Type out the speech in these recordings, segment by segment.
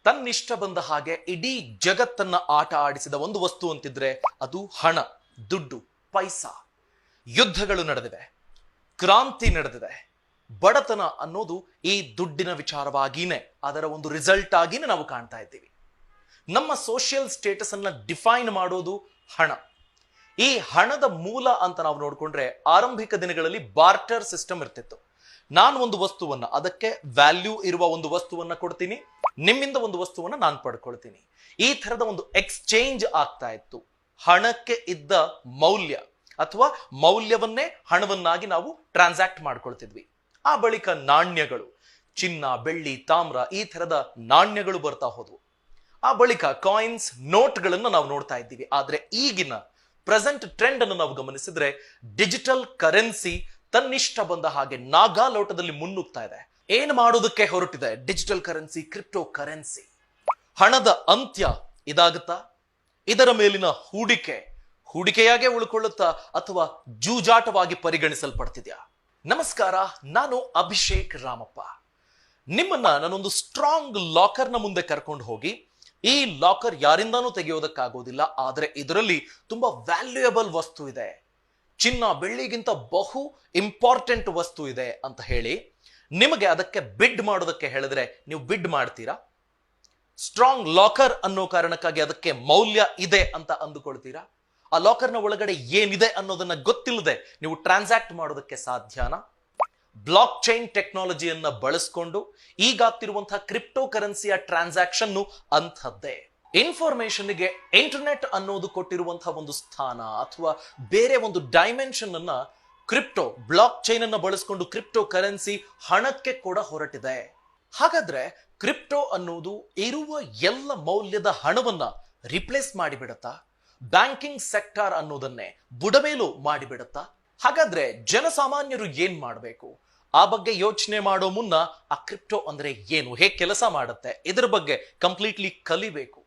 ತನ್ನಿಷ್ಟ ಬಂದ ಹಾಗೆ ಇಡೀ ಜಗತ್ತನ್ನ ಆಟ ಆಡಿಸಿದ ಒಂದು ವಸ್ತು ಅಂತಿದ್ರೆ ಅದು ಹಣ, ದುಡ್ಡು, ಪೈಸಾ. ಯುದ್ಧಗಳು ನಡೆದಿವೆ, ಕ್ರಾಂತಿ ನಡೆದಿದೆ. ಬಡತನ ಅನ್ನೋದು ಈ ದುಡ್ಡಿನ ವಿಚಾರವಾಗಿನೇ, ಅದರ ಒಂದು ರಿಸಲ್ಟ್ ಆಗಿನೇ ನಾವು ಕಾಣ್ತಾ ಇದ್ದೀವಿ. ನಮ್ಮ ಸೋಷಿಯಲ್ ಸ್ಟೇಟಸ್ ಅನ್ನ ಡಿಫೈನ್ ಮಾಡೋದು ಹಣ. ಈ ಹಣದ ಮೂಲ ಅಂತ ನಾವು ನೋಡ್ಕೊಂಡ್ರೆ ಆರಂಭಿಕ ದಿನಗಳಲ್ಲಿ ಬಾರ್ಟರ್ ಸಿಸ್ಟಮ್ ಇರ್ತಿತ್ತು. ನಾನು ಒಂದು ವಸ್ತುವನ್ನ, ಅದಕ್ಕೆ ವ್ಯಾಲ್ಯೂ ಇರುವ ಒಂದು ವಸ್ತುವನ್ನ ಕೊಡ್ತೀನಿ, ನಿಮ್ಮಿಂದ ಒಂದು ವಸ್ತುವನ್ನ ನಾನು ಪಡ್ಕೊಳ್ತೀನಿ. ಈ ತರದ ಒಂದು ಎಕ್ಸ್ಚೇಂಜ್ ಆಗ್ತಾ ಇತ್ತು. ಹಣಕ್ಕೆ ಇದ್ದ ಮೌಲ್ಯ ಅಥವಾ ಮೌಲ್ಯವನ್ನೇ ಹಣವನ್ನಾಗಿ ನಾವು ಟ್ರಾನ್ಸಾಕ್ಟ್ ಮಾಡ್ಕೊಳ್ತಿದ್ವಿ. ಆ ಬಳಿಕ ನಾಣ್ಯಗಳು, ಚಿನ್ನ, ಬೆಳ್ಳಿ, ತಾಮ್ರ, ಈ ತರದ ನಾಣ್ಯಗಳು ಬರ್ತಾ ಹೋದ್ವು. ಆ ಬಳಿಕ ಕಾಯಿನ್ಸ್, ನೋಟ್ಗಳನ್ನು ನಾವು ನೋಡ್ತಾ ಇದ್ದೀವಿ. ಆದ್ರೆ ಈಗಿನ ಪ್ರೆಸೆಂಟ್ ಟ್ರೆಂಡ್ ಅನ್ನು ನಾವು ಗಮನಿಸಿದ್ರೆ ಡಿಜಿಟಲ್ ಕರೆನ್ಸಿ ತನ್ನಿಷ್ಟ ಬಂದ ಹಾಗೆ ನಾಗಾಲೋಟದಲ್ಲಿ ಮುನ್ನುಗ್ತಾ ಇದೆ. ಏನ್ ಮಾಡೋದಕ್ಕೆ ಹೊರಟಿದೆ ಡಿಜಿಟಲ್ ಕರೆನ್ಸಿ, ಕ್ರಿಪ್ಟೋ ಕರೆನ್ಸಿ? ಹಣದ ಅಂತ್ಯ ಇದಾಗುತ್ತಾ? ಇದರ ಮೇಲಿನ ಹೂಡಿಕೆಯಾಗೆ ಉಳ್ಕೊಳ್ಳುತ್ತಾ ಅಥವಾ ಜೂಜಾಟವಾಗಿ ಪರಿಗಣಿಸಲ್ಪಡ್ತಿದ್ಯಾ? ನಮಸ್ಕಾರ, ನಾನು ಅಭಿಷೇಕ್ ರಾಮಪ್ಪ. ನಿಮ್ಮನ್ನ ನಾನೊಂದು ಸ್ಟ್ರಾಂಗ್ ಲಾಕರ್ನ ಮುಂದೆ ಕರ್ಕೊಂಡು ಹೋಗಿ, ಈ ಲಾಕರ್ ಯಾರಿಂದಾನೂ ತೆಗೆಯೋದಕ್ಕಾಗೋದಿಲ್ಲ, ಆದ್ರೆ ಇದರಲ್ಲಿ ತುಂಬಾ ವ್ಯಾಲ್ಯೂಯಬಲ್ ವಸ್ತು ಇದೆ, ಚಿನ್ನ ಬೆಳ್ಳಿಗಿಂತ ಬಹು ಇಂಪಾರ್ಟೆಂಟ್ ವಸ್ತು ಇದೆ ಅಂತ ಹೇಳಿ ನಿಮಗೆ ಅದಕ್ಕೆ ಬಿಡ್ ಮಾಡೋದಕ್ಕೆ ಹೇಳಿದ್ರೆ ನೀವು ಬಿಡ್ ಮಾಡ್ತೀರಾ? ಸ್ಟ್ರಾಂಗ್ ಲಾಕರ್ ಅನ್ನೋ ಕಾರಣಕ್ಕಾಗಿ ಅದಕ್ಕೆ ಮೌಲ್ಯ ಇದೆ ಅಂತ ಅಂದುಕೊಳ್ತೀರಾ? ಆ ಲಾಕರ್ನ ಒಳಗಡೆ ಏನಿದೆ ಅನ್ನೋದನ್ನ ಗೊತ್ತಿಲ್ಲದೆ ನೀವು ಟ್ರಾನ್ಸಾಕ್ಟ್ ಮಾಡೋದಕ್ಕೆ ಸಾಧ್ಯನಾ? ಬ್ಲಾಕ್ ಚೈನ್ ಟೆಕ್ನಾಲಜಿಯನ್ನ ಬಳಸಿಕೊಂಡು ಈಗಾಗ್ತಿರುವಂತಹ ಕ್ರಿಪ್ಟೋ ಕರೆನ್ಸಿಯ ಟ್ರಾನ್ಸಾಕ್ಷನ್ ಅಂಥದ್ದೇ. ಇನ್ಫಾರ್ಮೇಶನ್ಗೆ ಇಂಟರ್ನೆಟ್ ಅನ್ನೋದು ಕೊಟ್ಟಿರುವಂತಹ ಒಂದು ಸ್ಥಾನ ಅಥವಾ ಬೇರೆ ಒಂದು ಡೈಮೆನ್ಷನ್ ಅನ್ನ ಕ್ರಿಪ್ಟೋ ಬ್ಲಾಕ್ ಚೈನ್ ಅನ್ನ ಬಳಸಿಕೊಂಡು ಕ್ರಿಪ್ಟೋ ಕರೆನ್ಸಿ ಹಣಕ್ಕೆ ಕೂಡ ಹೊರಟಿದೆ. ಹಾಗಾದ್ರೆ ಕ್ರಿಪ್ಟೋ ಅನ್ನೋದು ಇರುವ ಎಲ್ಲ ಮೌಲ್ಯದ ಹಣವನ್ನ ರಿಪ್ಲೇಸ್ ಮಾಡಿಬಿಡುತ್ತಾ? ಬ್ಯಾಂಕಿಂಗ್ ಸೆಕ್ಟಾರ್ ಅನ್ನೋದನ್ನೇ ಬುಡಮೇಲು ಮಾಡಿಬಿಡುತ್ತಾ? ಹಾಗಾದ್ರೆ ಜನಸಾಮಾನ್ಯರು ಏನ್ ಮಾಡಬೇಕು? ಆ ಬಗ್ಗೆ ಯೋಚನೆ ಮಾಡೋ ಮುನ್ನ ಆ ಕ್ರಿಪ್ಟೋ ಅಂದ್ರೆ ಏನು, ಹೇಗೆ ಕೆಲಸ ಮಾಡುತ್ತೆ, ಇದ್ರ ಬಗ್ಗೆ ಕಂಪ್ಲೀಟ್ಲಿ ಕಲಿಬೇಕು.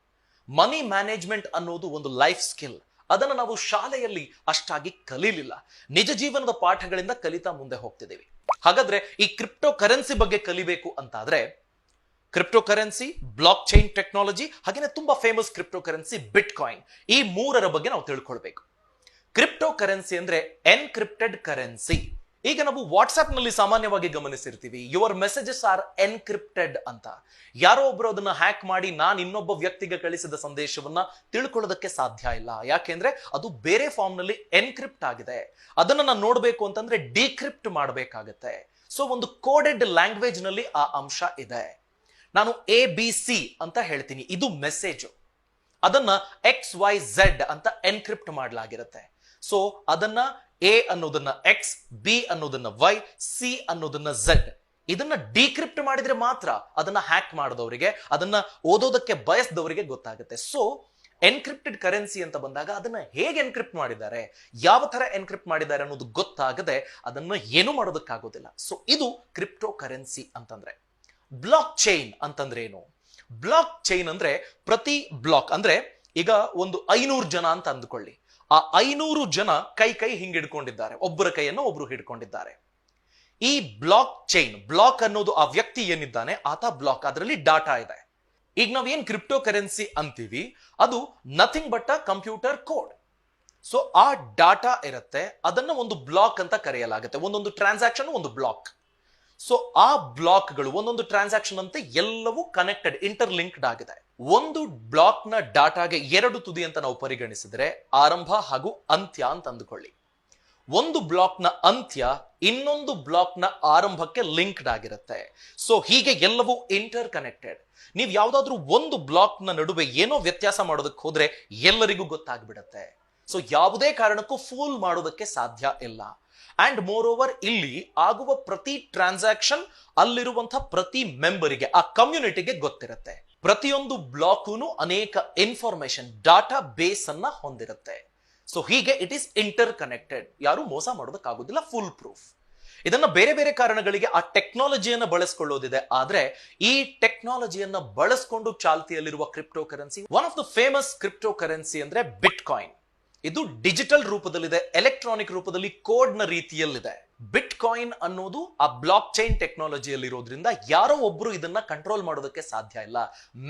ಮನಿ ಮ್ಯಾನೇಜ್ಮೆಂಟ್ ಅನ್ನೋದು ಒಂದು ಲೈಫ್ ಸ್ಕಿಲ್. ಅದನ್ನು ನಾವು ಶಾಲೆಯಲ್ಲಿ ಅಷ್ಟಾಗಿ ಕಲೀಲಿಲ್ಲ, ನಿಜ ಜೀವನದ ಪಾಠಗಳಿಂದ ಕಲಿತಾ ಮುಂದೆ ಹೋಗ್ತಿದ್ದೀವಿ. ಹಾಗಾದ್ರೆ ಈ ಕ್ರಿಪ್ಟೋ ಕರೆನ್ಸಿ ಬಗ್ಗೆ ಕಲಿಬೇಕು ಅಂತಾದ್ರೆ crypto currency, block chain technology, ಹಾಗೇನೆ ತುಂಬಾ famous crypto currency bit coin, ಈ ಮೂರರ ಬಗ್ಗೆ ನಾವು ತಿಳ್ಕೊಳ್ಬೇಕು. ಕ್ರಿಪ್ಟೋ ಕರೆನ್ಸಿ ಅಂದ್ರೆ ಎನ್ಕ್ರಿಪ್ಟೆಡ್ ಕರೆನ್ಸಿ. ಈಗ ನಾವು ವಾಟ್ಸ್ಆಪ್ ನಲ್ಲಿ ಸಾಮಾನ್ಯವಾಗಿ ಗಮನಿಸಿರ್ತೀವಿ, ಯುವರ್ ಮೆಸೇಜಸ್ ಆರ್ ಎನ್ಕ್ರಿಪ್ಟೆಡ್ ಅಂತ. ಯಾರೋ ಒಬ್ರು ಅದನ್ನ ಹ್ಯಾಕ್ ಮಾಡಿ ನಾನು ಇನ್ನೊಬ್ಬ ವ್ಯಕ್ತಿಗೆ ಕಳಿಸಿದ ಸಂದೇಶವನ್ನ ತಿಳ್ಕೊಳ್ಳೋದಕ್ಕೆ ಸಾಧ್ಯ ಇಲ್ಲ. ಯಾಕೆಂದ್ರೆ ಅದು ಬೇರೆ ಫಾರ್ಮ್ ನಲ್ಲಿ ಎನ್ಕ್ರಿಪ್ಟ್ ಆಗಿದೆ. ಅದನ್ನ ನಾನು ನೋಡ್ಬೇಕು ಅಂತಂದ್ರೆ ಡಿಕ್ರಿಪ್ಟ್ ಮಾಡಬೇಕಾಗತ್ತೆ. ಸೊ ಒಂದು ಕೋಡೆಡ್ ಲ್ಯಾಂಗ್ವೇಜ್ ನಲ್ಲಿ ಆ ಅಂಶ ಇದೆ. ನಾನು ABC ಅಂತ ಹೇಳ್ತೀನಿ, ಇದು ಮೆಸೇಜ್. ಅದನ್ನ XYZ ಅಂತ ಎನ್ಕ್ರಿಪ್ಟ್ ಮಾಡಲಾಗಿರುತ್ತೆ. ಸೊ ಅದನ್ನ A ಅನ್ನೋದನ್ನ X, B ಅನ್ನೋದನ್ನ Y, C ಅನ್ನೋದನ್ನ Z. ಇದನ್ನ ಡಿಕ್ರಿಪ್ಟ್ ಮಾಡಿದ್ರೆ ಮಾತ್ರ ಅದನ್ನ ಹ್ಯಾಕ್ ಮಾಡಿದವರಿಗೆ, ಅದನ್ನ ಓದೋದಕ್ಕೆ ಬಯಸಿದವರಿಗೆ ಗೊತ್ತಾಗುತ್ತೆ. ಸೊ ಎನ್ಕ್ರಿಪ್ಟೆಡ್ ಕರೆನ್ಸಿ ಅಂತ ಬಂದಾಗ ಅದನ್ನ ಹೇಗೆ ಎನ್ಕ್ರಿಪ್ಟ್ ಮಾಡಿದ್ದಾರೆ, ಯಾವ ತರ ಎನ್ಕ್ರಿಪ್ಟ್ ಮಾಡಿದ್ದಾರೆ ಅನ್ನೋದು ಗೊತ್ತಾಗದೆ ಅದನ್ನ ಏನು ಮಾಡೋದಕ್ಕಾಗೋದಿಲ್ಲ. ಸೊ ಇದು ಕ್ರಿಪ್ಟೋ ಕರೆನ್ಸಿ ಅಂತಂದ್ರೆ. ಬ್ಲಾಕ್ ಚೈನ್ ಅಂತಂದ್ರೆ ಏನು? ಬ್ಲಾಕ್ ಚೈನ್ ಅಂದ್ರೆ ಪ್ರತಿ ಬ್ಲಾಕ್ ಅಂದ್ರೆ ಈಗ ಒಂದು 500 ಜನ ಅಂತ ಅಂದುಕೊಳ್ಳಿ. ಆ 500 ಜನ ಕೈ ಹಿಂಗ್ ಹಿಡ್ಕೊಂಡಿದ್ದಾರೆ, ಒಬ್ಬರ ಕೈಯನ್ನು ಒಬ್ರು ಹಿಡ್ಕೊಂಡಿದ್ದಾರೆ. ಈ ಬ್ಲಾಕ್ ಚೈನ್, ಬ್ಲಾಕ್ ಅನ್ನೋದು ಆ ವ್ಯಕ್ತಿ ಏನಿದ್ದಾನೆ ಆತ ಬ್ಲಾಕ್, ಅದರಲ್ಲಿ ಡಾಟಾ ಇದೆ. ಈಗ ನಾವೇನ್ ಕ್ರಿಪ್ಟೋ ಕರೆನ್ಸಿ ಅಂತೀವಿ ಅದು nothing but a computer code. So ಆ ಡಾಟಾ ಇರುತ್ತೆ, ಅದನ್ನ ಒಂದು ಬ್ಲಾಕ್ ಅಂತ ಕರೆಯಲಾಗುತ್ತೆ. ಒಂದೊಂದು ಟ್ರಾನ್ಸಾಕ್ಷನ್ ಒಂದು ಬ್ಲಾಕ್. ಸೊ ಆ ಬ್ಲಾಕ್ಗಳು ಒಂದೊಂದು ಟ್ರಾನ್ಸಾಕ್ಷನ್ ಅಂತೆ ಎಲ್ಲವೂ ಕನೆಕ್ಟೆಡ್, ಇಂಟರ್ಲಿಂಕ್ಡ್ ಆಗಿದೆ. ಒಂದು ಬ್ಲಾಕ್ ನ ಡಾಟಾಗೆ 2 ತುದಿ ಅಂತ ನಾವು ಪರಿಗಣಿಸಿದ್ರೆ ಆರಂಭ ಹಾಗೂ ಅಂತ್ಯ ಅಂತ ಅಂದುಕೊಳ್ಳಿ. ಒಂದು ಬ್ಲಾಕ್ ನ ಅಂತ್ಯ ಇನ್ನೊಂದು ಬ್ಲಾಕ್ ನ ಆರಂಭಕ್ಕೆ ಲಿಂಕ್ಡ್ ಆಗಿರುತ್ತೆ. ಸೊ ಹೀಗೆ ಎಲ್ಲವೂ ಇಂಟರ್ ಕನೆಕ್ಟೆಡ್. ನೀವು ಯಾವ್ದಾದ್ರೂ ಒಂದು ಬ್ಲಾಕ್ ನ ನಡುವೆ ಏನೋ ವ್ಯತ್ಯಾಸ ಮಾಡೋದಕ್ಕೆ ಹೋದ್ರೆ ಎಲ್ಲರಿಗೂ ಗೊತ್ತಾಗ್ಬಿಡತ್ತೆ. ಸೊ ಯಾವುದೇ ಕಾರಣಕ್ಕೂ ಫೂಲ್ ಮಾಡೋದಕ್ಕೆ ಸಾಧ್ಯ ಇಲ್ಲ. ಅಂಡ್ ಮೋರ್ ಓವರ್ ಇಲ್ಲಿ ಆಗುವ ಪ್ರತಿ ಟ್ರಾನ್ಸಾಕ್ಷನ್ ಅಲ್ಲಿರುವಂತಹ ಪ್ರತಿ ಮೆಂಬರಿಗೆ, ಆ ಕಮ್ಯುನಿಟಿಗೆ ಗೊತ್ತಿರುತ್ತೆ. ಪ್ರತಿಯೊಂದು ಬ್ಲಾಕ್ನು ಅನೇಕ ಇನ್ಫಾರ್ಮೇಶನ್, ಡಾಟಾ ಬೇಸ್ ಅನ್ನ ಹೊಂದಿರುತ್ತೆ. ಸೊ ಹೀಗೆ ಇಟ್ ಈಸ್ ಇಂಟರ್ ಕನೆಕ್ಟೆಡ್. ಯಾರು ಮೋಸ ಮಾಡೋದಕ್ಕಾಗೋದಿಲ್ಲ, ಫುಲ್ ಪ್ರೂಫ್. ಇದನ್ನ ಬೇರೆ ಬೇರೆ ಕಾರಣಗಳಿಗೆ ಆ ಟೆಕ್ನಾಲಜಿಯನ್ನ ಬಳಸ್ಕೊಳ್ಳೋದಿದೆ. ಆದ್ರೆ ಈ ಟೆಕ್ನಾಲಜಿಯನ್ನ ಬಳಸ್ಕೊಂಡು ಚಾಲ್ತಿಯಲ್ಲಿರುವ crypto currency, one of the famous crypto currency ಅಂದ್ರೆ ಬಿಟ್ ಕಾಯಿನ್. ಇದು ಡಿಜಿಟಲ್ ರೂಪದಲ್ಲಿದೆ, ಎಲೆಕ್ಟ್ರಾನಿಕ್ ರೂಪದಲ್ಲಿ ಕೋಡ್ ನ ರೀತಿಯಲ್ಲಿದೆ. ಬಿಟ್ ಕಾಯಿನ್ ಅನ್ನೋದು ಆ ಬ್ಲಾಕ್ ಚೈನ್ ಟೆಕ್ನಾಲಜಿಯಲ್ಲಿ ಇರೋದ್ರಿಂದ ಯಾರೋ ಒಬ್ರು ಇದನ್ನ ಕಂಟ್ರೋಲ್ ಮಾಡೋದಕ್ಕೆ ಸಾಧ್ಯ ಇಲ್ಲ,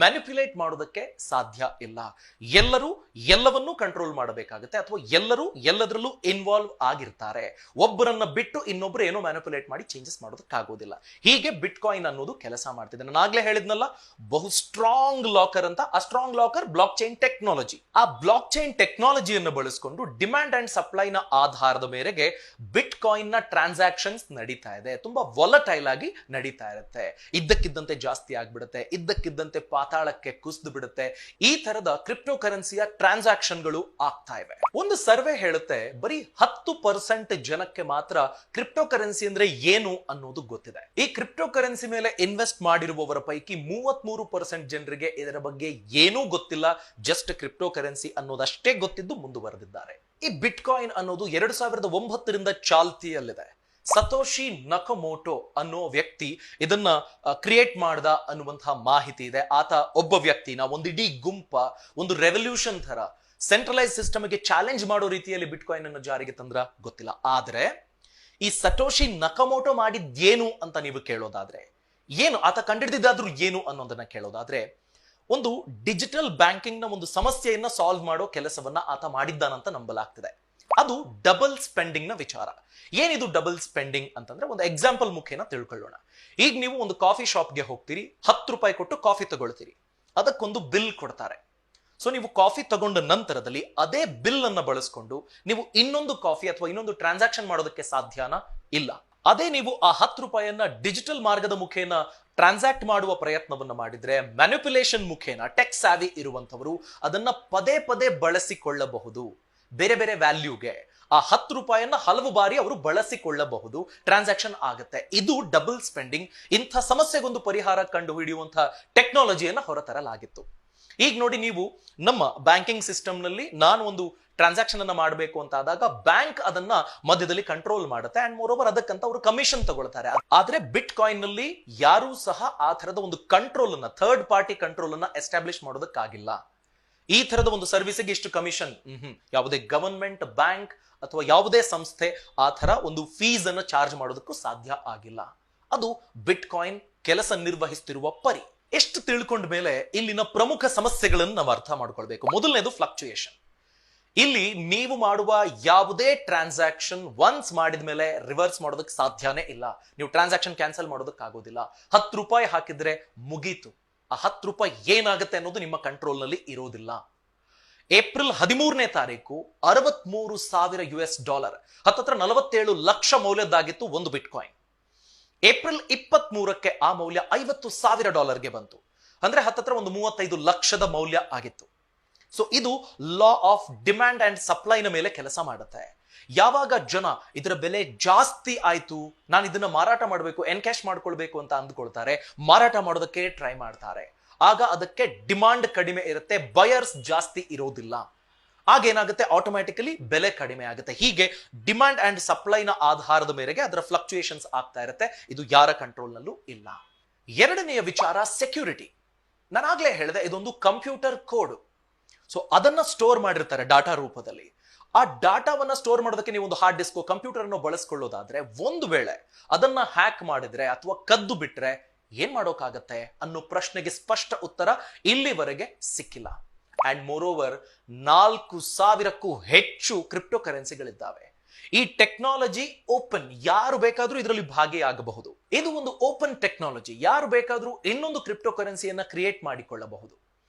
ಮ್ಯಾನಿಪ್ಯುಲೇಟ್ ಮಾಡೋದಕ್ಕೆ ಸಾಧ್ಯ ಇಲ್ಲ. ಎಲ್ಲರೂ ಎಲ್ಲವನ್ನೂ ಕಂಟ್ರೋಲ್ ಮಾಡಬೇಕಾಗುತ್ತೆ, ಅಥವಾ ಎಲ್ಲರೂ ಎಲ್ಲದರಲ್ಲೂ ಇನ್ವಾಲ್ವ್ ಆಗಿರ್ತಾರೆ. ಒಬ್ಬರನ್ನ ಬಿಟ್ಟು ಇನ್ನೊಬ್ರು ಏನೋ ಮ್ಯಾನಿಪ್ಯುಲೇಟ್ ಮಾಡಿ ಚೇಂಜಸ್ ಮಾಡೋದಕ್ಕಾಗೋದಿಲ್ಲ. ಹೀಗೆ ಬಿಟ್ ಕಾಯಿನ್ ಅನ್ನೋದು ಕೆಲಸ ಮಾಡ್ತಿದೆ. ನಾನು ಆಗ್ಲೇ ಹೇಳಿದ್ನಲ್ಲ, ಬಹು ಸ್ಟ್ರಾಂಗ್ ಲಾಕರ್ ಅಂತ. ಆ strong locker block chain technology. ಆ ಬ್ಲಾಕ್ ಚೈನ್ ಟೆಕ್ನಾಲಜಿಯನ್ನು ಬಳಸಿಕೊಂಡು ಡಿಮ್ಯಾಂಡ್ ಅಂಡ್ ಸಪ್ಲೈನ ಆಧಾರದ ಮೇರೆಗೆ ಬಿಟ್ ಕಾಯಿನ್ ನ ಟ್ರಾನ್ಸಾಕ್ಷನ್ಸ್ ನಡೀತಾ ಇದೆ. ತುಂಬಾ ವಾಲಟೈಲ್ ಆಗಿ ನಡೀತಾ ಇರುತ್ತೆ. ಇದ್ದಕ್ಕಿದ್ದಂತೆ ಜಾಸ್ತಿ ಆಗ್ಬಿಡುತ್ತೆ, ಇದ್ದಕ್ಕಿದ್ದಂತೆ ಪಾತಾಳಕ್ಕೆ ಕುಸಿದು ಬಿಡುತ್ತೆ. ಈ ತರದ ಕ್ರಿಪ್ಟೋ ಕರೆನ್ಸಿಯ ಟ್ರಾನ್ಸಾಕ್ಷನ್ಗಳು ಆಗ್ತಾ ಇವೆ. ಒಂದು ಸರ್ವೆ ಹೇಳುತ್ತೆ, ಬರೀ 10% ಜನಕ್ಕೆ ಮಾತ್ರ ಕ್ರಿಪ್ಟೋ ಕರೆನ್ಸಿ ಅಂದ್ರೆ ಏನು ಅನ್ನೋದು ಗೊತ್ತಿದೆ. ಈ ಕ್ರಿಪ್ಟೋ ಕರೆನ್ಸಿ ಮೇಲೆ ಇನ್ವೆಸ್ಟ್ ಮಾಡಿರುವವರ ಪೈಕಿ 33% ಜನರಿಗೆ ಇದರ ಬಗ್ಗೆ ಏನೂ ಗೊತ್ತಿಲ್ಲ. ಜಸ್ಟ್ ಕ್ರಿಪ್ಟೋ ಕರೆನ್ಸಿ ಅನ್ನೋದಷ್ಟೇ ಗೊತ್ತಿದ್ದು ಮುಂದುವರೆದಿದ್ದಾರೆ. ಈ ಬಿಟ್ ಕಾಯಿನ್ ಅನ್ನೋದು 2009ರಿಂದ ಚಾಲ್ತಿಯಲ್ಲಿದೆ. ಸತೋಶಿ ನಕಮೋಟೋ ಅನ್ನೋ ವ್ಯಕ್ತಿ ಇದನ್ನ ಕ್ರಿಯೇಟ್ ಮಾಡ್ದ ಅನ್ನುವಂತಹ ಮಾಹಿತಿ ಇದೆ. ಆತ ಒಬ್ಬ ವ್ಯಕ್ತಿನ ಒಂದಿಡೀ ಗುಂಪ, ಒಂದು ರೆವಲ್ಯೂಷನ್ ತರ ಸೆಂಟ್ರಲೈಸ್ ಸಿಸ್ಟಮ್ಗೆ ಚಾಲೆಂಜ್ ಮಾಡೋ ರೀತಿಯಲ್ಲಿ ಬಿಟ್ ಕಾಯಿನ್ ಅನ್ನು ಜಾರಿಗೆ ತಂದ್ರ ಗೊತ್ತಿಲ್ಲ. ಆದ್ರೆ ಈ ಸತೋಶಿ ನಕಮೋಟೋ ಮಾಡಿದ್ದೇನು ಅಂತ ನೀವು ಕೇಳೋದಾದ್ರೆ, ಏನು ಆತ ಕಂಡಿಡಿದಾದ್ರೂ ಏನು ಅನ್ನೋದನ್ನ ಕೇಳೋದಾದ್ರೆ, ಒಂದು ಡಿಜಿಟಲ್ ಬ್ಯಾಂಕಿಂಗ್ ನ ಒಂದು ಸಮಸ್ಯೆಯನ್ನ ಸಾಲ್ವ್ ಮಾಡೋ ಕೆಲಸವನ್ನ ಆತ ಮಾಡಿದ್ದಾನಂತ ನಂಬಲಾಗ್ತಿದೆ. ಅದು ಡಬಲ್ ಸ್ಪೆಂಡಿಂಗ್ ನ ವಿಚಾರ. ಏನಿದು ಡಬಲ್ ಸ್ಪೆಂಡಿಂಗ್ ಅಂತಂದ್ರೆ, ಒಂದು ಎಕ್ಸಾಂಪಲ್ ಮುಖೇನ ತಿಳ್ಕೊಳ್ಳೋಣ. ಈಗ ನೀವು ಒಂದು ಕಾಫಿ ಶಾಪ್ಗೆ ಹೋಗ್ತೀರಿ, 10 ರೂಪಾಯಿ ಕೊಟ್ಟು ಕಾಫಿ ತಗೊಳ್ತೀರಿ. ಅದಕ್ಕೊಂದು ಬಿಲ್ ಕೊಡ್ತಾರೆ. ಸೊ ನೀವು ಕಾಫಿ ತಗೊಂಡ ನಂತರದಲ್ಲಿ ಅದೇ ಬಿಲ್ ಅನ್ನ ಬಳಸ್ಕೊಂಡು ನೀವು ಇನ್ನೊಂದು ಕಾಫಿ ಅಥವಾ ಇನ್ನೊಂದು ಟ್ರಾನ್ಸಾಕ್ಷನ್ ಮಾಡೋದಕ್ಕೆ ಸಾಧ್ಯನಾ? ಇಲ್ಲ. ಅದೇ ನೀವು ಆ 10 ರೂಪಾಯಿಯನ್ನ ಡಿಜಿಟಲ್ ಮಾರ್ಗದ ಮುಖೇನ ಟ್ರಾನ್ಸಾಕ್ಟ್ ಮಾಡುವ ಪ್ರಯತ್ನವನ್ನ ಮಾಡಿದ್ರೆ, ಮ್ಯಾನಿಪ್ಯುಲೇಷನ್ ಮುಖೇನ ಟೆಕ್ ಸ್ಯಾವಿ ಇರುವಂತವರು ಅದನ್ನ ಪದೇ ಪದೇ ಬಳಸಿಕೊಳ್ಳಬಹುದು. ಬೇರೆ ಬೇರೆ ವ್ಯಾಲ್ಯೂಗೆ ಆ 10 ರೂಪಾಯಿಯನ್ನ ಹಲವು ಬಾರಿ ಅವರು ಬಳಸಿಕೊಳ್ಳಬಹುದು, ಟ್ರಾನ್ಸಾಕ್ಷನ್ ಆಗುತ್ತೆ. ಇದು ಡಬಲ್ ಸ್ಪೆಂಡಿಂಗ್. ಇಂಥ ಸಮಸ್ಯೆಗೊಂದು ಪರಿಹಾರ ಕಂಡು ಹಿಡಿಯುವಂತಹ ಟೆಕ್ನಾಲಜಿಯನ್ನ ಹೊರತರಲಾಗಿತ್ತು. ಈಗ ನೋಡಿ, ನೀವು ನಮ್ಮ ಬ್ಯಾಂಕಿಂಗ್ ಸಿಸ್ಟಮ್ ನಲ್ಲಿ ನಾನು ಒಂದು ಟ್ರಾನ್ಸಾಕ್ಷನ್ ಅನ್ನ ಮಾಡಬೇಕು ಅಂತ ಆದಾಗ ಬ್ಯಾಂಕ್ ಅದನ್ನ ಮಧ್ಯದಲ್ಲಿ ಕಂಟ್ರೋಲ್ ಮಾಡುತ್ತೆ. ಅಂಡ್ ಮೋರ್ ಓವರ್ ಅದಕ್ಕಂತ ಅವರು ಕಮಿಷನ್ ತಗೊಳ್ತಾರೆ. ಆದ್ರೆ ಬಿಟ್ ಕಾಯಿನ್ ನಲ್ಲಿ ಯಾರೂ ಸಹ ಆ ತರದ ಒಂದು ಕಂಟ್ರೋಲ್ ಅನ್ನ, ಥರ್ಡ್ ಪಾರ್ಟಿ ಕಂಟ್ರೋಲ್ ಅನ್ನ ಎಸ್ಟಾಬ್ಲಿಷ್ ಮಾಡೋದಕ್ಕಾಗಿಲ್ಲ. ಈ ತರದ ಒಂದು ಸರ್ವಿಸ್ಗೆ ಇಷ್ಟು ಕಮಿಷನ್, ಯಾವುದೇ ಗವರ್ಮೆಂಟ್, ಬ್ಯಾಂಕ್ ಅಥವಾ ಯಾವುದೇ ಸಂಸ್ಥೆ ಆ ತರ ಒಂದು ಫೀಸ್ ಅನ್ನ ಚಾರ್ಜ್ ಮಾಡೋದಕ್ಕೂ ಸಾಧ್ಯ ಆಗಿಲ್ಲ. ಅದು ಬಿಟ್ ಕಾಯಿನ್ ಕೆಲಸ ನಿರ್ವಹಿಸುತ್ತಿರುವ ಪರಿ. ಎಷ್ಟು ತಿಳ್ಕೊಂಡ ಮೇಲೆ ಇಲ್ಲಿನ ಪ್ರಮುಖ ಸಮಸ್ಯೆಗಳನ್ನು ನಾವು ಅರ್ಥ ಮಾಡ್ಕೊಳ್ಬೇಕು. ಮೊದಲನೇದು ಫ್ಲಕ್ಚುಯೇಷನ್. ಇಲ್ಲಿ ನೀವು ಮಾಡುವ ಯಾವುದೇ ಟ್ರಾನ್ಸಾಕ್ಷನ್ ಒನ್ಸ್ ಮಾಡಿದ ಮೇಲೆ ರಿವರ್ಸ್ ಮಾಡೋದಕ್ಕೆ ಸಾಧ್ಯನೇ ಇಲ್ಲ. ನೀವು ಟ್ರಾನ್ಸಾಕ್ಷನ್ ಕ್ಯಾನ್ಸಲ್ ಮಾಡೋದಕ್ಕಾಗೋದಿಲ್ಲ. 10 ರೂಪಾಯಿ ಹಾಕಿದ್ರೆ ಮುಗೀತು. ಆ 10 ರೂಪಾಯಿ ಏನಾಗುತ್ತೆ ಅನ್ನೋದು ನಿಮ್ಮ ಕಂಟ್ರೋಲ್ ನಲ್ಲಿ ಇರೋದಿಲ್ಲ. ಏಪ್ರಿಲ್ 13ನೇ ತಾರೀಕು $63,000, ಹತ್ತತ್ರ 47 ಲಕ್ಷ ಮೌಲ್ಯದ್ದಾಗಿತ್ತು ಒಂದು ಬಿಟ್ ಕಾಯಿನ್. ಏಪ್ರಿಲ್ 23ಕ್ಕೆ ಆ ಮೌಲ್ಯ $50,000 ಬಂತು. ಅಂದ್ರೆ ಹತ್ತತ್ರ ಒಂದು 35 ಲಕ್ಷದ ಮೌಲ್ಯ ಆಗಿತ್ತು. ಸೊ ಇದು ಲಾ ಆಫ್ ಡಿಮ್ಯಾಂಡ್ ಅಂಡ್ ಸಪ್ಲೈನ ಮೇಲೆ ಕೆಲಸ ಮಾಡುತ್ತೆ. ಯಾವಾಗ ಜನ ಇದರ ಬೆಲೆ ಜಾಸ್ತಿ ಆಯ್ತು, ನಾನು ಇದನ್ನ ಮಾರಾಟ ಮಾಡಬೇಕು, ಎನ್ಕ್ಯಾಶ್ ಮಾಡ್ಕೊಳ್ಬೇಕು ಅಂತ ಅಂದ್ಕೊಳ್ತಾರೆ, ಮಾರಾಟ ಮಾಡೋದಕ್ಕೆ ಟ್ರೈ ಮಾಡ್ತಾರೆ. ಆಗ ಅದಕ್ಕೆ ಡಿಮಾಂಡ್ ಕಡಿಮೆ ಇರುತ್ತೆ, ಬಯರ್ಸ್ ಜಾಸ್ತಿ ಇರೋದಿಲ್ಲ. ಆಗೇನಾಗುತ್ತೆ, ಆಟೋಮ್ಯಾಟಿಕಲಿ ಬೆಲೆ ಕಡಿಮೆ ಆಗುತ್ತೆ. ಹೀಗೆ ಡಿಮ್ಯಾಂಡ್ ಅಂಡ್ ಸಪ್ಲೈನ ಆಧಾರದ ಮೇರೆಗೆ ಅದರ ಫ್ಲಕ್ಚುಯೇಷನ್ಸ್ ಆಗ್ತಾ ಇರುತ್ತೆ. ಇದು ಯಾರ ಕಂಟ್ರೋಲ್ ನಲ್ಲೂ ಇಲ್ಲ. ಎರಡನೆಯ ವಿಚಾರ ಸೆಕ್ಯೂರಿಟಿ. ನಾನಾಗ್ಲೇ ಹೇಳಿದೆ, ಇದೊಂದು ಕಂಪ್ಯೂಟರ್ ಕೋಡ್. ಸೊ ಅದನ್ನ ಸ್ಟೋರ್ ಮಾಡಿರ್ತಾರೆ ಡಾಟಾ ರೂಪದಲ್ಲಿ. ಆ ಡಾಟಾವನ್ನ ಸ್ಟೋರ್ ಮಾಡೋದಕ್ಕೆ ನೀವು ಒಂದು ಹಾರ್ಡ್ ಡಿಸ್ಕ್, ಕಂಪ್ಯೂಟರ್ ಅನ್ನು ಬಳಸ್ಕೊಳ್ಳೋದಾದ್ರೆ, ಒಂದು ವೇಳೆ ಅದನ್ನ ಹ್ಯಾಕ್ ಮಾಡಿದ್ರೆ ಅಥವಾ ಕದ್ದು ಬಿಟ್ರೆ ಏನ್ ಮಾಡೋಕ್ಕಾಗತ್ತೆ ಅನ್ನೋ ಪ್ರಶ್ನೆಗೆ ಸ್ಪಷ್ಟ ಉತ್ತರ ಇಲ್ಲಿವರೆಗೆ ಸಿಕ್ಕಿಲ್ಲ. ಅಂಡ್ ಮೋರ್ ಓವರ್ 4,000ಕ್ಕೂ ಹೆಚ್ಚು ಕ್ರಿಪ್ಟೋ ಕರೆನ್ಸಿಗಳಿದ್ದಾವೆ. ಈ ಟೆಕ್ನಾಲಜಿ ಓಪನ್, ಯಾರು ಬೇಕಾದ್ರೂ ಇದರಲ್ಲಿ ಭಾಗಿಯಾಗಬಹುದು. ಇದು ಒಂದು ಓಪನ್ ಟೆಕ್ನಾಲಜಿ. ಯಾರು ಬೇಕಾದ್ರೂ ಇನ್ನೊಂದು ಕ್ರಿಪ್ಟೋ ಕರೆನ್ಸಿಯನ್ನ ಕ್ರಿಯೇಟ್ ಮಾಡಿಕೊಳ್ಳಬಹುದು.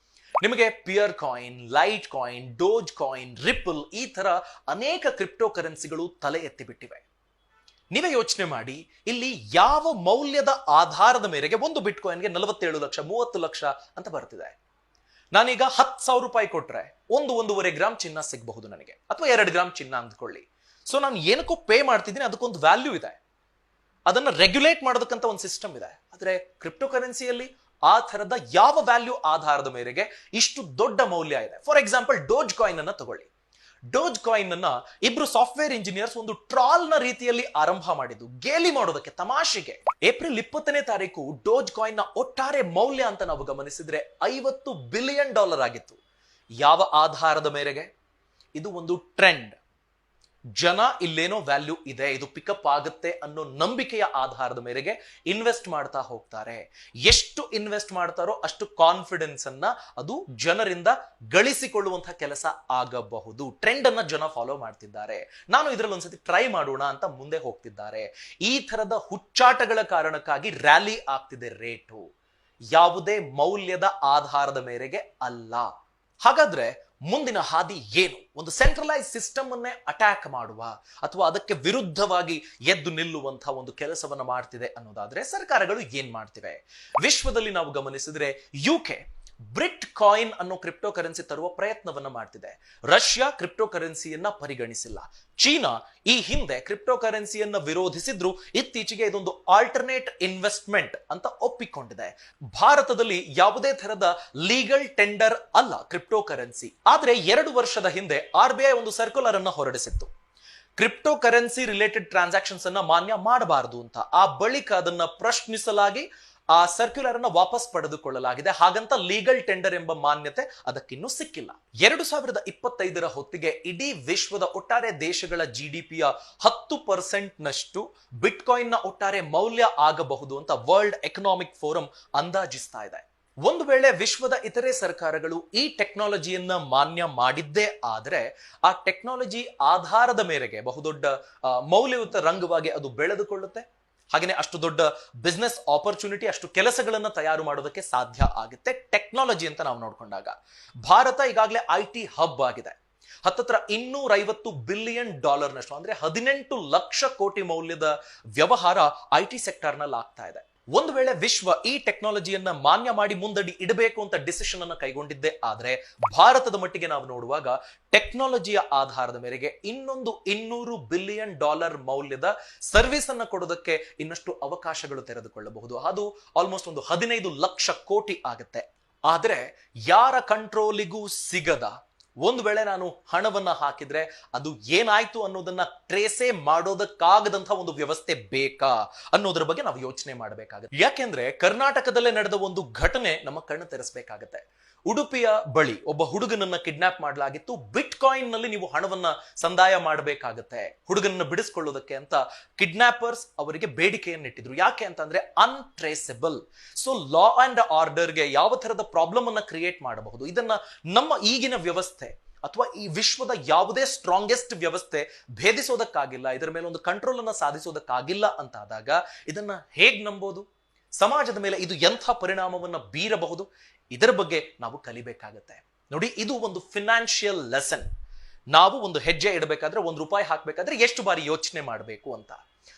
ನಿಮಗೆ pear coin, light coin, ಡೋಜ್ coin, ripple, ಈ ತರ ಅನೇಕ ಕ್ರಿಪ್ಟೋ ಕರೆನ್ಸಿಗಳು ತಲೆ ಎತ್ತಿಬಿಟ್ಟಿವೆ. ನೀವೇ ಯೋಚನೆ ಮಾಡಿ, ಇಲ್ಲಿ ಯಾವ ಮೌಲ್ಯದ ಆಧಾರದ ಮೇರೆಗೆ ಒಂದು ಬಿಟ್ ಕಾಯಿನ್ಗೆ 47 ಲಕ್ಷ, 30 ಲಕ್ಷ ಅಂತ ಬರ್ತಿದೆ. ನಾನೀಗ 10,000 ರೂಪಾಯಿ ಕೊಟ್ರೆ 1-1.5 ಗ್ರಾಮ್ ಚಿನ್ನ ಸಿಗಬಹುದು ನನಗೆ, ಅಥವಾ 2 ಗ್ರಾಮ್ ಚಿನ್ನ ಅಂದ್ಕೊಳ್ಳಿ. ಸೊ ನಾನು ಏನಕ್ಕೂ ಪೇ ಮಾಡ್ತಿದ್ದೀನಿ, ಅದಕ್ಕೊಂದು ವ್ಯಾಲ್ಯೂ ಇದೆ. ಅದನ್ನ ರೆಗ್ಯುಲೇಟ್ ಮಾಡೋದಕ್ಕಂತ ಒಂದು ಸಿಸ್ಟಮ್ ಇದೆ. ಆದ್ರೆ ಕ್ರಿಪ್ಟೋ ಕರೆನ್ಸಿಯಲ್ಲಿ ಆ ತರದ ಯಾವ ವ್ಯಾಲ್ಯೂ ಆಧಾರದ ಮೇರೆಗೆ ಇಷ್ಟು ದೊಡ್ಡ ಮೌಲ್ಯ ಇದೆ. ಫಾರ್ ಎಕ್ಸಾಂಪಲ್, ಡೋಜ್ ಕಾಯಿನ್ ಅನ್ನ ತಗೊಳ್ಳಿ. ಡೋಜ್ ಕಾಯಿನ್ ಅನ್ನ ಇಬ್ರು ಸಾಫ್ಟ್ವೇರ್ ಇಂಜಿನಿಯರ್ಸ್ ಒಂದು ಟ್ರಾಲ್ ನ ರೀತಿಯಲ್ಲಿ ಆರಂಭ ಮಾಡಿದ್ದು, ಗೇಲಿ ಮಾಡೋದಕ್ಕೆ, ತಮಾಷೆಗೆ. ಏಪ್ರಿಲ್ 20ನೇ ತಾರೀಕು ಡೋಜ್ ಕಾಯಿನ್ ನ ಒಟ್ಟಾರೆ ಮೌಲ್ಯ ಅಂತ ನಾವು ಗಮನಿಸಿದ್ರೆ $50 ಬಿಲಿಯನ್ ಆಗಿತ್ತು. ಯಾವ ಆಧಾರದ ಮೇರೆಗೆ? ಇದು ಒಂದು ಟ್ರೆಂಡ್. ಜನ ಇಲ್ಲೇನೋ ವ್ಯಾಲ್ಯೂ ಇದೆ, ಇದು ಪಿಕಪ್ ಆಗುತ್ತೆ ಅನ್ನೋ ನಂಬಿಕೆಯ ಆಧಾರದ ಮೇರೆಗೆ ಇನ್ವೆಸ್ಟ್ ಮಾಡ್ತಾ ಹೋಗ್ತಾರೆ. ಎಷ್ಟು ಇನ್ವೆಸ್ಟ್ ಮಾಡ್ತಾರೋ ಅಷ್ಟು ಕಾನ್ಫಿಡೆನ್ಸ್ ಅನ್ನ ಅದು ಜನರಿಂದ ಗಳಿಸಿಕೊಳ್ಳುವಂತಹ ಕೆಲಸ ಆಗಬಹುದು. ಟ್ರೆಂಡ್ ಅನ್ನ ಜನ ಫಾಲೋ ಮಾಡ್ತಿದ್ದಾರೆ, ನಾನು ಇದರಲ್ಲಿ ಒಂದ್ಸತಿ ಟ್ರೈ ಮಾಡೋಣ ಅಂತ ಮುಂದೆ ಹೋಗ್ತಿದ್ದಾರೆ. ಈ ತರದ ಹುಚ್ಚಾಟಗಳ ಕಾರಣಕ್ಕಾಗಿ ರ್ಯಾಲಿ ಆಗ್ತಿದೆ ರೇಟು, ಯಾವುದೇ ಮೌಲ್ಯದ ಆಧಾರದ ಮೇರೆಗೆ ಅಲ್ಲ. ಹಾಗಾದ್ರೆ ಮುಂದಿನ ಹಾದಿ ಏನು? ಒಂದು ಸೆಂಟ್ರಲೈಸ್ ಸಿಸ್ಟಮ್ ಅನ್ನೇ ಅಟ್ಯಾಕ್ ಮಾಡುವ ಅಥವಾ ಅದಕ್ಕೆ ವಿರುದ್ಧವಾಗಿ ಎದ್ದು ನಿಲ್ಲುವಂತಹ ಒಂದು ಕೆಲಸವನ್ನ ಮಾಡ್ತಿದೆ ಅನ್ನೋದಾದ್ರೆ ಸರ್ಕಾರಗಳು ಏನ್ ಮಾಡ್ತಿವೆ? ವಿಶ್ವದಲ್ಲಿ ನಾವು ಗಮನಿಸಿದ್ರೆ ಯುಕೆ ಬ್ರಿಟ್ ಕಾಯಿನ್ ಅನ್ನೋ ಕ್ರಿಪ್ಟೋ ಕರೆನ್ಸಿ ತರುವ ಪ್ರಯತ್ನವನ್ನ ಮಾಡ್ತಿದೆ. ರಷ್ಯಾ ಕ್ರಿಪ್ಟೋ ಕರೆನ್ಸಿಯನ್ನ ಪರಿಗಣಿಸಿಲ್ಲ. ಚೀನಾ ಈ ಹಿಂದೆ ಕ್ರಿಪ್ಟೋ ಕರೆನ್ಸಿಯನ್ನ ವಿರೋಧಿಸಿದ್ರು, ಇತ್ತೀಚೆಗೆ ಇದೊಂದು ಆಲ್ಟರ್ನೇಟ್ ಇನ್ವೆಸ್ಟ್ಮೆಂಟ್ ಅಂತ ಒಪ್ಪಿಕೊಂಡಿದೆ. ಭಾರತದಲ್ಲಿ ಯಾವುದೇ ತರದ ಲೀಗಲ್ ಟೆಂಡರ್ ಅಲ್ಲ ಕ್ರಿಪ್ಟೋ ಕರೆನ್ಸಿ. ಆದ್ರೆ 2 ವರ್ಷದ ಹಿಂದೆ RBI ಒಂದು ಸರ್ಕ್ಯುಲರ್ ಅನ್ನ ಹೊರಡಿಸಿತ್ತು, ಕ್ರಿಪ್ಟೋ ಕರೆನ್ಸಿ ರಿಲೇಟೆಡ್ ಟ್ರಾನ್ಸಾಕ್ಷನ್ಸ್ ಅನ್ನ ಮಾನ್ಯ ಮಾಡಬಾರದು ಅಂತ. ಆ ಬಳಿಕ ಅದನ್ನ ಪ್ರಶ್ನಿಸಲಾಗಿ ಆ ಸರ್ಕ್ಯುಲರ್ ಅನ್ನ ವಾಪಸ್ ಪಡೆದುಕೊಳ್ಳಲಾಗಿದೆ. ಹಾಗಂತ ಲೀಗಲ್ ಟೆಂಡರ್ ಎಂಬ ಮಾನ್ಯತೆ ಅದಕ್ಕಿನ್ನೂ ಸಿಕ್ಕಿಲ್ಲ. 2025ರ ಹೊತ್ತಿಗೆ ಇಡೀ ವಿಶ್ವದ ಒಟ್ಟಾರೆ ದೇಶಗಳ GDPಯ 10% ನಷ್ಟು ಬಿಟ್ಕಾಯಿನ್ ನ ಒಟ್ಟಾರೆ ಮೌಲ್ಯ ಆಗಬಹುದು ಅಂತ ವರ್ಲ್ಡ್ ಎಕನಾಮಿಕ್ ಫೋರಂ ಅಂದಾಜಿಸ್ತಾ ಇದೆ. ಒಂದು ವೇಳೆ ವಿಶ್ವದ ಇತರೆ ಸರ್ಕಾರಗಳು ಈ ಟೆಕ್ನಾಲಜಿಯನ್ನ ಮಾನ್ಯ ಮಾಡಿದ್ದೇ ಆದ್ರೆ ಆ ಟೆಕ್ನಾಲಜಿ ಆಧಾರದ ಮೇರೆಗೆ ಬಹುದೊಡ್ಡ ಮೌಲ್ಯಯುತ ರಂಗವಾಗಿ ಅದು ಬೆಳೆದುಕೊಳ್ಳುತ್ತೆ. ಹಾಗೆಯೇ ಅಷ್ಟು ದೊಡ್ಡ ಬಿಸ್ನೆಸ್ ಆಪರ್ಚುನಿಟಿ, ಅಷ್ಟು ಕೆಲಸಗಳನ್ನ ತಯಾರು ಮಾಡೋದಕ್ಕೆ ಸಾಧ್ಯ ಆಗುತ್ತೆ ಟೆಕ್ನಾಲಜಿ ಅಂತ ನಾವು ನೋಡ್ಕೊಂಡಾಗ. ಭಾರತ ಈಗಾಗಲೇ IT ಹಬ್ ಆಗಿದೆ. ಹತ್ತತ್ರ $250 ಬಿಲಿಯನ್ ನಷ್ಟು ಅಂದ್ರೆ 18 ಲಕ್ಷ ಕೋಟಿ ಮೌಲ್ಯದ ವ್ಯವಹಾರ IT ಸೆಕ್ಟರ್ ನಲ್ಲಿ ಆಗ್ತಾ ಇದೆ. ಒಂದು ವೇಳೆ ವಿಶ್ವ ಈ ಟೆಕ್ನಾಲಜಿಯನ್ನ ಮಾನ್ಯ ಮಾಡಿ ಮುಂದಡಿ ಇಡಬೇಕು ಅಂತ ಡಿಸಿಷನ್ ಅನ್ನ ಕೈಗೊಂಡಿದ್ದೇ ಆದ್ರೆ ಭಾರತದ ಮಟ್ಟಿಗೆ ನಾವು ನೋಡುವಾಗ ಟೆಕ್ನಾಲಜಿಯ ಆಧಾರದ ಮೇರೆಗೆ ಇನ್ನೊಂದು $200 ಬಿಲಿಯನ್ ಮೌಲ್ಯದ ಸರ್ವಿಸ್ ಅನ್ನ ಕೊಡೋದಕ್ಕೆ ಇನ್ನಷ್ಟು ಅವಕಾಶಗಳು ತೆರೆದುಕೊಳ್ಳಬಹುದು. ಅದು ಆಲ್ಮೋಸ್ಟ್ ಒಂದು 15 ಲಕ್ಷ ಕೋಟಿ ಆಗುತ್ತೆ. ಆದ್ರೆ ಯಾರ ಕಂಟ್ರೋಲಿಗೂ ಸಿಗದ ಒಂದು ವೇಳೆ ನಾನು ಹಣವನ್ನ ಹಾಕಿದ್ರೆ ಅದು ಏನಾಯ್ತು ಅನ್ನೋದನ್ನ ಟ್ರೇಸೇ ಮಾಡೋದಕ್ಕಾಗದಂತಹ ಒಂದು ವ್ಯವಸ್ಥೆ ಬೇಕಾ ಅನ್ನೋದ್ರ ಬಗ್ಗೆ ನಾವು ಯೋಚನೆ ಮಾಡಬೇಕಾಗುತ್ತೆ. ಯಾಕೆಂದ್ರೆ ಕರ್ನಾಟಕದಲ್ಲೇ ನಡೆದ ಒಂದು ಘಟನೆ ನಮ್ಮ ಕಣ್ಣು ತೆರೆಸಬೇಕಾಗತ್ತೆ. ಉಡುಪಿಯ ಬಳಿ ಒಬ್ಬ ಹುಡುಗನನ್ನ ಕಿಡ್ನಾಪ್ ಮಾಡಲಾಗಿತ್ತು. ಬಿಟ್ ಕಾಯಿನ್ ನಲ್ಲಿ ನೀವು ಹಣವನ್ನ ಸಂದಾಯ ಮಾಡಬೇಕಾಗತ್ತೆ ಹುಡುಗನನ್ನ ಬಿಡಿಸ್ಕೊಳ್ಳೋದಕ್ಕೆ ಅಂತ ಕಿಡ್ನಾಪರ್ಸ್ ಅವರಿಗೆ ಬೇಡಿಕೆಯನ್ನಿಟ್ಟಿದ್ರು. ಯಾಕೆ ಅಂತಂದ್ರೆ ಅನ್ಟ್ರೇಸಬಲ್. ಸೊ ಲಾ ಅಂಡ್ ಆರ್ಡರ್ಗೆ ಯಾವ ತರದ ಪ್ರಾಬ್ಲಮ್ ಅನ್ನ ಕ್ರಿಯೇಟ್ ಮಾಡಬಹುದು. ಇದನ್ನ ನಮ್ಮ ಈಗಿನ ವ್ಯವಸ್ಥೆ ಅಥವಾ ಈ ವಿಶ್ವದ ಯಾವುದೇ ಸ್ಟ್ರಾಂಗೆಸ್ಟ್ ವ್ಯವಸ್ಥೆ ಭೇದಿಸೋದಕ್ಕಾಗಿಲ್ಲ, ಇದರ ಮೇಲೆ ಒಂದು ಕಂಟ್ರೋಲ್ ಅನ್ನ ಸಾಧಿಸೋದಕ್ಕಾಗಿಲ್ಲ ಅಂತ ಆದಾಗ ಇದನ್ನ ಹೇಗ್ ನಂಬೋದು? ಸಮಾಜದ ಮೇಲೆ ಇದು ಎಂಥ ಪರಿಣಾಮವನ್ನ ಬೀರಬಹುದು? ಇದರ ಬಗ್ಗೆ ನಾವು ಕಲಿಬೇಕಾಗತ್ತೆ. ನೋಡಿ, ಇದು ಒಂದು ಫಿನಾನ್ಷಿಯಲ್ ಲೆಸನ್. ನಾವು ಒಂದು ಹೆಜ್ಜೆ ಇಡಬೇಕಾದ್ರೆ, ₹1 ಹಾಕಬೇಕಾದ್ರೆ ಎಷ್ಟು ಬಾರಿ ಯೋಚನೆ ಮಾಡಬೇಕು ಅಂತ.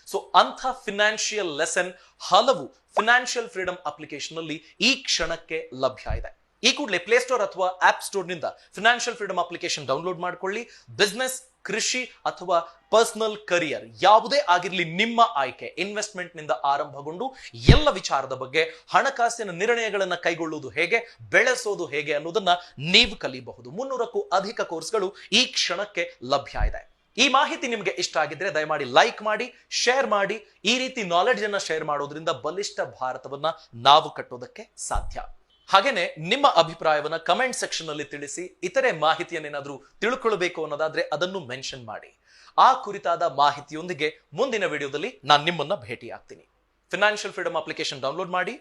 ಸೊ ಅಂಥ ಫಿನಾನ್ಷಿಯಲ್ ಲೆಸನ್ ಹಲವು ಫಿನಾನ್ಷಿಯಲ್ ಫ್ರೀಡಮ್ ಅಪ್ಲಿಕೇಶನ್ ಅಲ್ಲಿ ಈ ಕ್ಷಣಕ್ಕೆ ಲಭ್ಯ ಇದೆ. ಈ ಕೂಡಲೇ ಪ್ಲೇಸ್ಟೋರ್ ಅಥವಾ ಆಪ್ ಸ್ಟೋರ್ ನಿಂದ ಫಿನಾನ್ಷಿಯಲ್ ಫ್ರೀಡಮ್ ಅಪ್ಲಿಕೇಶನ್ ಡೌನ್ಲೋಡ್ ಮಾಡ್ಕೊಳ್ಳಿ. ಬಿಸ್ನೆಸ್, ಕೃಷಿ ಅಥವಾ ಪರ್ಸನಲ್ ಕರಿಯರ್ ಯಾವುದೇ ಆಗಿರಲಿ, ನಿಮ್ಮ ಆಯ್ಕೆ ಇನ್ವೆಸ್ಟ್ಮೆಂಟ್ ನಿಂದ ಆರಂಭಗೊಂಡು ಎಲ್ಲ ವಿಚಾರದ ಬಗ್ಗೆ, ಹಣಕಾಸಿನ ನಿರ್ಣಯಗಳನ್ನು ಕೈಗೊಳ್ಳುವುದು ಹೇಗೆ, ಬೆಳೆಸೋದು ಹೇಗೆ ಅನ್ನೋದನ್ನ ನೀವು ಕಲಿಯಬಹುದು. 300ಕ್ಕೂ ಅಧಿಕ ಕೋರ್ಸ್ಗಳು ಈ ಕ್ಷಣಕ್ಕೆ ಲಭ್ಯ ಇದೆ. ಈ ಮಾಹಿತಿ ನಿಮಗೆ ಇಷ್ಟ ಆಗಿದ್ರೆ ದಯಮಾಡಿ ಲೈಕ್ ಮಾಡಿ, ಶೇರ್ ಮಾಡಿ. ಈ ರೀತಿ ನಾಲೆಡ್ಜ್ ಅನ್ನ ಶೇರ್ ಮಾಡೋದ್ರಿಂದ ಬಲಿಷ್ಠ ಭಾರತವನ್ನ ನಾವು ಕಟ್ಟೋದಕ್ಕೆ ಸಾಧ್ಯ. ಹಾಗೇನೆ ನಿಮ್ಮ ಅಭಿಪ್ರಾಯವನ್ನ ಕಮೆಂಟ್ ಸೆಕ್ಷನ್ ಅಲ್ಲಿ ತಿಳಿಸಿ. ಇತರೆ ಮಾಹಿತಿಯನ್ನೇನಾದ್ರೂ ತಿಳ್ಕೊಳ್ಬೇಕು ಅನ್ನೋದಾದ್ರೆ ಅದನ್ನು ಮೆನ್ಷನ್ ಮಾಡಿ. ಆ ಕುರಿತಾದ ಮಾಹಿತಿಯೊಂದಿಗೆ ಮುಂದಿನ ವಿಡಿಯೋದಲ್ಲಿ ನಾನು ನಿಮ್ಮನ್ನ ಭೇಟಿ ಆಗ್ತೀನಿ. ಫಿನಾನ್ಷಿಯಲ್ ಫ್ರೀಡಮ್ ಅಪ್ಲಿಕೇಶನ್ ಡೌನ್ಲೋಡ್ ಮಾಡಿ,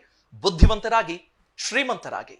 ಬುದ್ಧಿವಂತರಾಗಿ, ಶ್ರೀಮಂತರಾಗಿ.